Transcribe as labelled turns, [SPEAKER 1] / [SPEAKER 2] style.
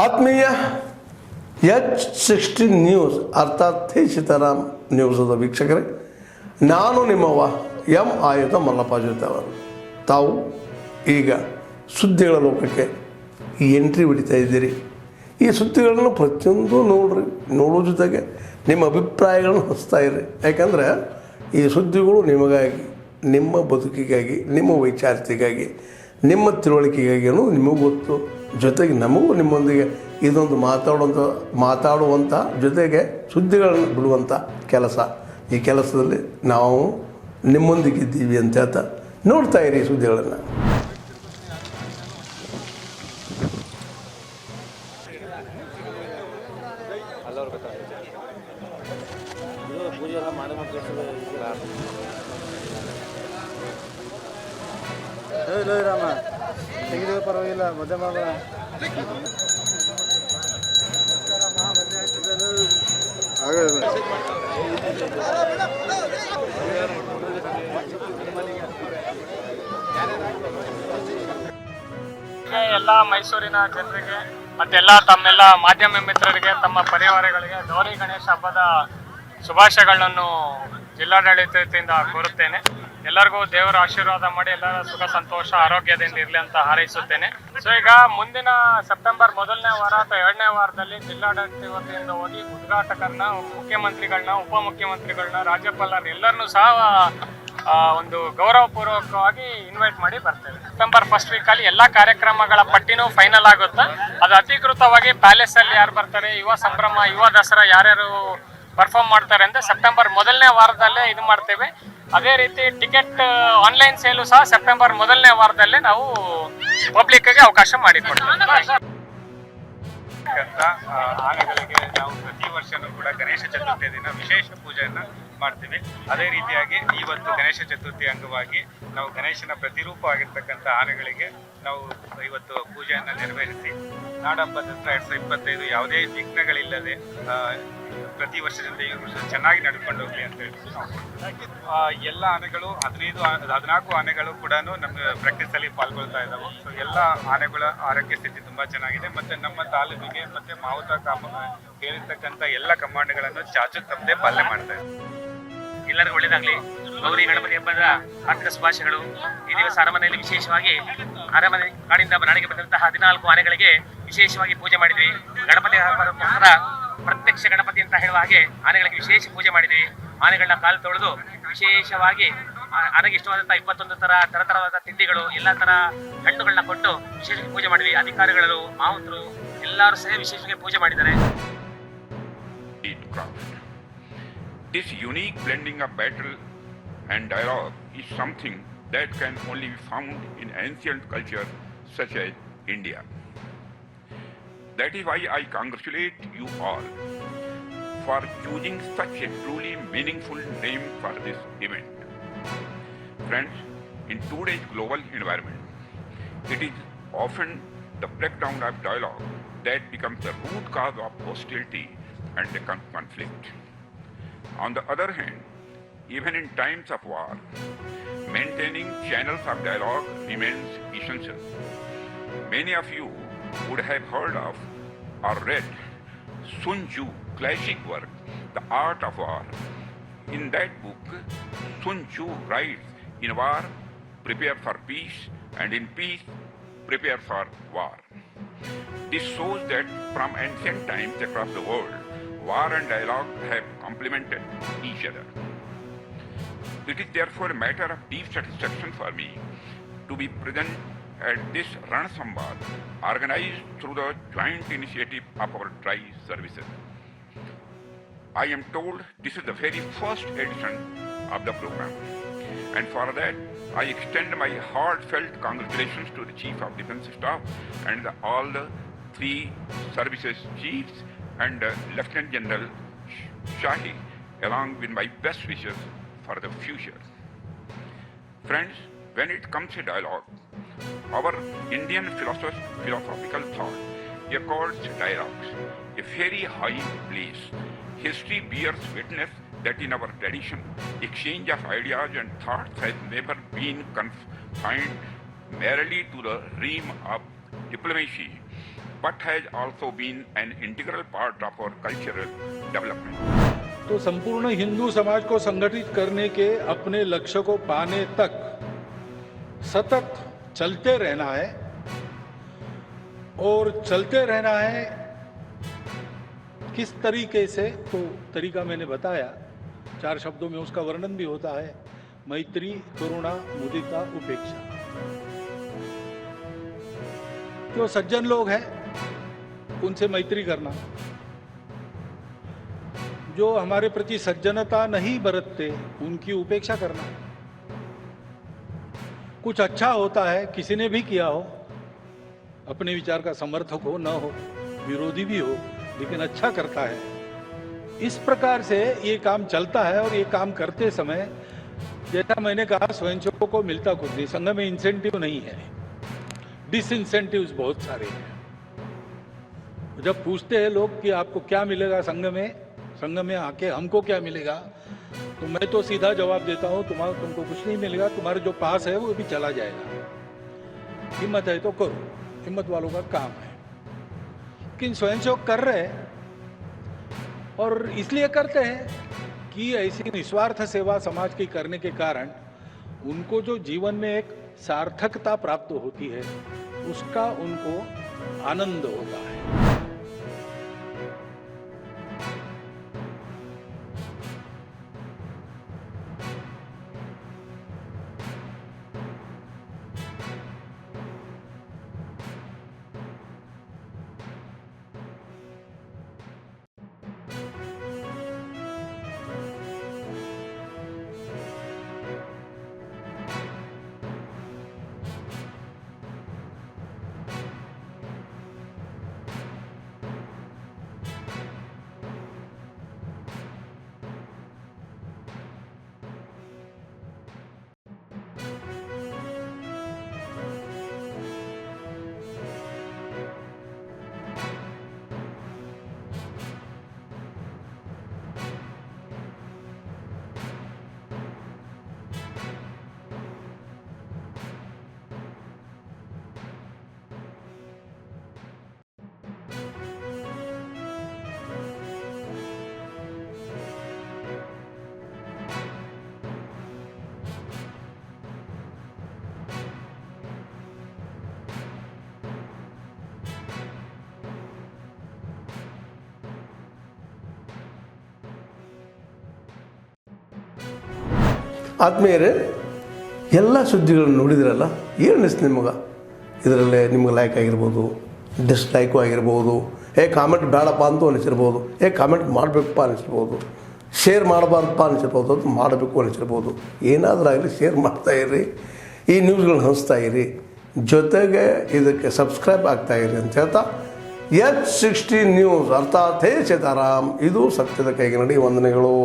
[SPEAKER 1] ಆತ್ಮೀಯ H16 news ಅರ್ಥಾತ್ ಥೇ ಸೀತಾರಾಮ್ ನ್ಯೂಸದ ವೀಕ್ಷಕರೇ, ನಾನು ನಿಮ್ಮವ ಎಂ ಆಯುಧ ಮಲ್ಲಪ್ಪ ಜೊತೆ ಅವರು. ತಾವು ಈಗ ಸುದ್ದಿಗಳ ಲೋಕಕ್ಕೆ ಎಂಟ್ರಿ ಹೊಡಿತಾ ಇದ್ದೀರಿ. ಈ ಸುದ್ದಿಗಳನ್ನು ಪ್ರತಿಯೊಂದು ನೋಡೋ ಜೊತೆಗೆ ನಿಮ್ಮ ಅಭಿಪ್ರಾಯಗಳನ್ನು ಹಚ್ತಾ ಇರಿ. ಯಾಕಂದರೆ ಈ ಸುದ್ದಿಗಳು ನಿಮಗಾಗಿ, ನಿಮ್ಮ ಬದುಕಿಗಾಗಿ, ನಿಮ್ಮ ವೈಚಾರಿಕೆಗಾಗಿ, ನಿಮ್ಮ ತಿಳುವಳಿಕೆಗಾಗಿ ಅನ್ನೋದು ನಿಮಗೂ ಗೊತ್ತು. ಜೊತೆಗೆ ನಮಗೂ ನಿಮ್ಮೊಂದಿಗೆ ಇದೊಂದು ಮಾತಾಡುವಂಥ ಜೊತೆಗೆ ಸುದ್ದಿಗಳನ್ನು ಬಿಡುವಂಥ ಕೆಲಸ. ಈ ಕೆಲಸದಲ್ಲಿ ನಾವು ನಿಮ್ಮೊಂದಿಗಿದ್ದೀವಿ ಅಂತ ಹೇಳ್ತಾ ನೋಡ್ತಾ ಇರಿ ಈ ಸುದ್ದಿಗಳನ್ನು.
[SPEAKER 2] ರಾಮ ತೆಗೆದು ಪರವಾಗಿಲ್ಲ, ಮಧ್ಯಮ
[SPEAKER 3] ಎಲ್ಲ ಮೈಸೂರಿನ ಜನರಿಗೆ ಮತ್ತೆಲ್ಲ ತಮ್ಮೆಲ್ಲ ಮಾಧ್ಯಮ ಮಿತ್ರರಿಗೆ, ತಮ್ಮ ಪರಿವಾರಗಳಿಗೆ ಗೌರಿ ಗಣೇಶ ಹಬ್ಬದ ಶುಭಾಶಯಗಳನ್ನು ಜಿಲ್ಲಾಡಳಿತದಿಂದ ಕೋರುತ್ತೇನೆ. ಎಲ್ಲರಿಗೂ ದೇವರ ಆಶೀರ್ವಾದ ಮಾಡಿ ಎಲ್ಲರ ಸುಖ ಸಂತೋಷ ಆರೋಗ್ಯದಿಂದ ಇರಲಿ ಅಂತ ಹಾರೈಸುತ್ತೇನೆ. ಸೊ ಈಗ ಮುಂದಿನ ಸೆಪ್ಟೆಂಬರ್ ಮೊದಲನೇ ವಾರ ಅಥವಾ 2ನೇ ವಾರದಲ್ಲಿ ಜಿಲ್ಲಾಡಳಿತ ವತಿಯಿಂದ ಹೋಗಿ ಉದ್ಘಾಟಕರನ್ನ, ಮುಖ್ಯಮಂತ್ರಿಗಳನ್ನ, ಉಪಮುಖ್ಯಮಂತ್ರಿಗಳನ್ನ, ರಾಜ್ಯಪಾಲರನ್ನ ಎಲ್ಲರನ್ನೂ ಸಹ ಒಂದು ಗೌರವಪೂರ್ವಕವಾಗಿ ಇನ್ವೈಟ್ ಮಾಡಿ ಬರ್ತೇವೆ. ಸೆಪ್ಟೆಂಬರ್ ಫಸ್ಟ್ ವೀಕಲ್ಲಿ ಎಲ್ಲ ಕಾರ್ಯಕ್ರಮಗಳ ಪಟ್ಟಿನೂ ಫೈನಲ್ ಆಗುತ್ತೆ. ಅದು ಅಧಿಕೃತವಾಗಿ ಪ್ಯಾಲೇಸ್ ಅಲ್ಲಿ ಯಾರು ಬರ್ತಾರೆ, ಯುವ ಸಂಭ್ರಮ, ಯುವ ದಸರಾ ಯಾರ್ಯಾರು ಪರ್ಫಾರ್ಮ್ ಮಾಡ್ತಾರೆ ಅಂತ ಸೆಪ್ಟೆಂಬರ್ ಮೊದಲನೇ ವಾರದಲ್ಲೇ ಇದು ಮಾಡ್ತೇವೆ. ಅದೇ ರೀತಿ ಟಿಕೆಟ್ ಆನ್ಲೈನ್ ಸೇಲು ಸಹ ಸೆಪ್ಟೆಂಬರ್ ಮೊದಲನೇ ವಾರದಲ್ಲೇ ನಾವು ಪಬ್ಲಿಕ್ಗೆ ಅವಕಾಶ ಮಾಡಿಕೊಡ್ತೇವೆ.
[SPEAKER 4] ಆನೆಗಳಿಗೆ ನಾವು ಪ್ರತಿ ವರ್ಷನೂ ಕೂಡ ಗಣೇಶ ಚತುರ್ಥಿ ದಿನ ವಿಶೇಷ ಪೂಜೆಯನ್ನು ಮಾಡ್ತೀವಿ. ಅದೇ ರೀತಿಯಾಗಿ ಇವತ್ತು ಗಣೇಶ ಚತುರ್ಥಿ ಅಂಗವಾಗಿ ನಾವು ಗಣೇಶನ ಪ್ರತಿರೂಪ ಆಗಿರ್ತಕ್ಕಂಥ ಆನೆಗಳಿಗೆ ನಾವು ಇವತ್ತು ಪೂಜೆಯನ್ನು ನೆರವೇರಿಸಿ ನಾಡಹಬ್ಬದ 2025 ಯಾವುದೇ ವಿಘ್ನಗಳಿಲ್ಲದೆ ಪ್ರತಿ ವರ್ಷದಿಂದ ಈ ವರ್ಷ ಚೆನ್ನಾಗಿ ನಡ್ಕೊಂಡು ಹೋಗ್ಲಿ ಅಂತ ಹೇಳಿ ಎಲ್ಲ ಆನೆಗಳು 14 ಆನೆಗಳು ಕೂಡ ನಮ್ಮ ಪ್ರಾಕ್ಟೀಸಲ್ಲಿ ಪಾಲ್ಗೊಳ್ತಾ ಇದ್ದಾವೆ. ಸೊ ಎಲ್ಲ ಆನೆಗಳ ಆರೋಗ್ಯ ಸ್ಥಿತಿ ತುಂಬ ಚೆನ್ನಾಗಿದೆ. ಮತ್ತು ನಮ್ಮ ತಾಲೂಕಿಗೆ ಮತ್ತು ಮಾವುತ ಹೇಳಿರ್ತಕ್ಕಂಥ ಎಲ್ಲ ಕಮಾಂಡ್ಗಳನ್ನು ಚಾಚು ತಪ್ಪದೆ ಪಾಲನೆ ಮಾಡ್ತಾ ಇದ್ದಾರೆ.
[SPEAKER 5] ಎಲ್ಲರಿಗೂ ಒಳ್ಳೆಯದಾಗಲಿ. ಗೌರಿ ಗಣಪತಿ ಹಬ್ಬದ ಹಾರ್ದಿಕ ಶುಭಾಶಯಗಳು. ಈ ದಿವಸ ಅರಮನೆಯಲ್ಲಿ ವಿಶೇಷವಾಗಿ ಅರಮನೆ ಕಾಡಿಂದ ನಾಡಿಗೆ ಬಂದಂತಹ 14 ಆನೆಗಳಿಗೆ ವಿಶೇಷವಾಗಿ ಪೂಜೆ ಮಾಡಿದ್ವಿ. ಗಣಪತಿ ಹಬ್ಬದ ಪ್ರತ್ಯಕ್ಷ ಗಣಪತಿ ಅಂತ ಹೇಳುವ ಹಾಗೆ ಆನೆಗಳಿಗೆ ವಿಶೇಷ ಪೂಜೆ ಮಾಡಿದ್ವಿ. ಆನೆಗಳನ್ನ ಕಾಲು ತೊಳೆದು ವಿಶೇಷವಾಗಿ ಆನೆಗೆ ಇಷ್ಟವಾದಂತಹ 21 ತರತರವಾದ ತಿಂಡಿಗಳು, ಎಲ್ಲ ತರ ಹಣ್ಣುಗಳನ್ನ ಕೊಟ್ಟು ವಿಶೇಷ ಪೂಜೆ ಮಾಡಿದ್ವಿ. ಅಧಿಕಾರಿಗಳು, ಮಾವುತರು ಎಲ್ಲರೂ ಸಹ ವಿಶೇಷವಾಗಿ ಪೂಜೆ ಮಾಡಿದ್ದಾರೆ.
[SPEAKER 6] This unique blending of battle and dialogue is something that can only be found in ancient culture such as India. That is why I congratulate you all for choosing such a truly meaningful name for this event. Friends, in today's global environment, it is often the breakdown of dialogue that becomes the root cause of hostility and the conflict. On the other hand, even in times of war, maintaining channels of dialogue remains essential. Many of you would have heard of or read Sun Tzu classic work, The Art of War. In that book, Sun Tzu writes, "In war, prepare for peace, and in peace, prepare for war." This shows that from ancient times across the world, war and dialogue have complemented each other. It is therefore a matter of deep satisfaction for me to be present at this Ran Samvad organized through the joint initiative of our tri-services. I am told this is the very first edition of the program, and for that I extend my heartfelt congratulations to the Chief of Defence Staff and all the 3 services chiefs and Lieutenant General Shahi, along with my best wishes for the future. Friends, when it comes to dialogue, our Indian philosophical thought accords dialogues a very high place. History bears witness that in our tradition, exchange of ideas and thoughts has never been confined merely to the realm of diplomacy, but has also been an integral part of our cultural development.
[SPEAKER 7] तो संपूर्ण हिंदू समाज को संगठित करने के अपने लक्ष्य को पाने तक सतत चलते रहना है, और चलते रहना है किस तरीके से, तो तरीका मैंने बताया, 4 शब्दों में उसका वर्णन भी होता है, मैत्री, करुणा, मुदिता, उपेक्षा। जो सज्जन लोग हैं उनसे मैत्री करना, जो हमारे प्रति सज्जनता नहीं बरतते उनकी उपेक्षा करना। कुछ अच्छा होता है, किसी ने भी किया हो, अपने विचार का समर्थक हो न हो, विरोधी भी हो, लेकिन अच्छा करता है, इस प्रकार से ये काम चलता है। और ये काम करते समय जैसा मैंने कहा, स्वयंसेवकों को मिलता कुछ नहीं, संघ में इंसेंटिव नहीं है, डिसइंसेंटिव्स बहुत सारे हैं। जब पूछते हैं लोग कि आपको क्या मिलेगा संघ में आके हमको क्या मिलेगा, तो मैं तो सीधा जवाब देता हूं, तुमको कुछ नहीं मिलेगा, तुम्हारे जो पास है वो भी चला जाएगा। हिम्मत है तो करो, हिम्मत वालों का काम है। लेकिन स्वयंसेवक कर रहे हैं, और इसलिए करते हैं कि ऐसी निस्वार्थ सेवा समाज की करने के कारण उनको जो जीवन में एक सार्थकता प्राप्त होती है, उसका उनको आनंद होता है।
[SPEAKER 1] ಆತ್ಮೀಯರೇ, ಎಲ್ಲ ಸುದ್ದಿಗಳನ್ನು ನೋಡಿದ್ರಲ್ಲ, ಏನು ಅನಿಸ್ತು ನಿಮಗೆ? ಇದರಲ್ಲೇ ನಿಮ್ಗೆ ಲೈಕ್ ಆಗಿರ್ಬೋದು, ಡಿಸ್ಲೈಕು ಆಗಿರ್ಬೋದು, ಕಾಮೆಂಟ್ ಬೇಡಪ್ಪ ಅಂತೂ ಅನಿಸಿರ್ಬೋದು, ಕಾಮೆಂಟ್ ಮಾಡಬೇಕಪ್ಪ ಅನಿಸಿರ್ಬೋದು, ಶೇರ್ ಮಾಡಬಾರ್ದಪ್ಪ ಅನಿಸಿರ್ಬೋದು, ಅದು ಮಾಡಬೇಕು ಅನಿಸಿರ್ಬೋದು. ಏನಾದರೂ ಆಗಲಿ ಶೇರ್ ಮಾಡ್ತಾಯಿರಿ, ಈ ನ್ಯೂಸ್ಗಳನ್ನ ಹಂಚ್ತಾ ಇರಿ, ಜೊತೆಗೆ ಇದಕ್ಕೆ ಸಬ್ಸ್ಕ್ರೈಬ್ ಆಗ್ತಾಯಿರಿ ಅಂತ ಹೇಳ್ತಾ, H16 ನ್ಯೂಸ್ ಅರ್ಥಾತ್ ಹೇ ಸೀತಾರಾಮ್, ಇದು ಸತ್ಯದ ಕೈಗೆ ನಡಿ. ವಂದನೆಗಳು.